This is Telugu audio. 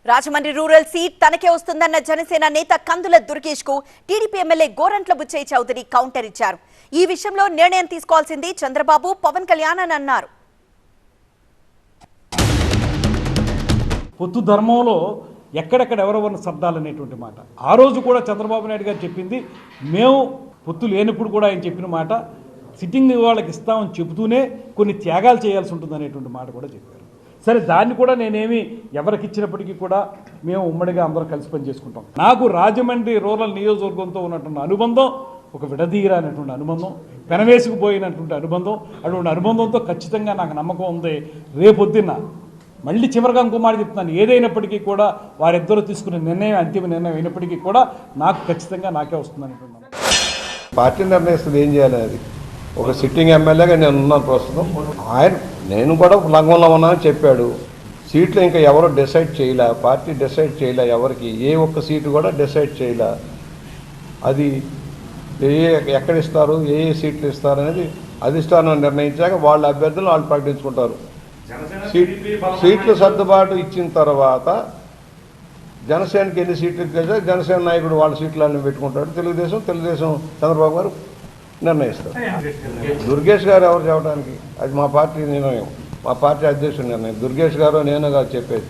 రాజమండ్రి రూరల్ సీట్ తనకే వస్తుందన్న జనసేన నేత కందుల దుర్గేష్ కు TDP MLA Gorantla Butchaiah Chowdary counter ఇచ్చారు. ఈ విషయంలో నిర్ణయం తీసుకోవాల్సింది చంద్రబాబు, పవన్ కళ్యాణ్ అని అన్నారు. పొత్తు ధర్మంలో ఎక్కడెక్కడ ఎవరెవరిని సర్దాలనేటువంటి మాట ఆ రోజు కూడా చంద్రబాబు నాయుడు గారు చెప్పింది. మేము పొత్తు లేనప్పుడు కూడా ఆయన చెప్పిన మాట సిట్టింగ్ వాళ్ళకి ఇస్తామని చెబుతూనే కొన్ని త్యాగాలు చేయాల్సి ఉంటుంది అనేటువంటి మాట కూడా చెప్పారు. సరే, దాన్ని కూడా నేనేమి ఎవరికి ఇచ్చినప్పటికీ కూడా మేము ఉమ్మడిగా అందరం కలిసి పని చేసుకుంటాం. నాకు రాజమండ్రి రూరల్ నియోజకవర్గంతో ఉన్నటువంటి అనుబంధం ఒక విడదీయరానటువంటి అనుబంధం, పెనవేసుకుపోయినటువంటి అనుబంధం. అటువంటి అనుబంధంతో ఖచ్చితంగా నాకు నమ్మకం ఉంది. రేపొద్దున్న మళ్ళీ చివరిగా ఇంకో మాట చెప్తున్నాను, ఏదైనప్పటికీ కూడా వారిద్దరూ తీసుకునే నిర్ణయం అంతిమ నిర్ణయం అయినప్పటికీ కూడా నాకు ఖచ్చితంగా నాకే వస్తుంది అనేటువంటి పార్టీ నిర్ణయిస్తుంది ఏం చేయాలి. అది ఒక సిట్టింగ్ ఎమ్మెల్యేగా నేను ఉన్నాను ప్రస్తుతం. నేను కూడా లంఘంలో ఉన్నానని చెప్పాడు. సీట్లు ఇంకా ఎవరు డిసైడ్ చేయలే, పార్టీ డిసైడ్ చేయలే, ఎవరికి ఏ ఒక్క సీటు కూడా డిసైడ్ చేయలే. అది ఎక్కడ ఇస్తారు, ఏ సీట్లు ఇస్తారు అనేది అధిష్టానం నిర్ణయించాక వాళ్ళ అభ్యర్థులు వాళ్ళు ప్రకటించుకుంటారు. సీట్లు సర్దుబాటు ఇచ్చిన తర్వాత జనసేనకి ఎన్ని సీట్లు ఇస్తే జనసేన నాయకుడు వాళ్ళ సీట్లన్నీ పెట్టుకుంటాడు. తెలుగుదేశం చంద్రబాబు గారు నిర్ణయిస్తారు. దుర్గేష్ గారు ఎవరు చెప్పడానికి, అది మా పార్టీ నిర్ణయం, మా పార్టీ అధ్యక్షుడి నిర్ణయం. దుర్గేష్ గారు నేను గారు చెప్పేది.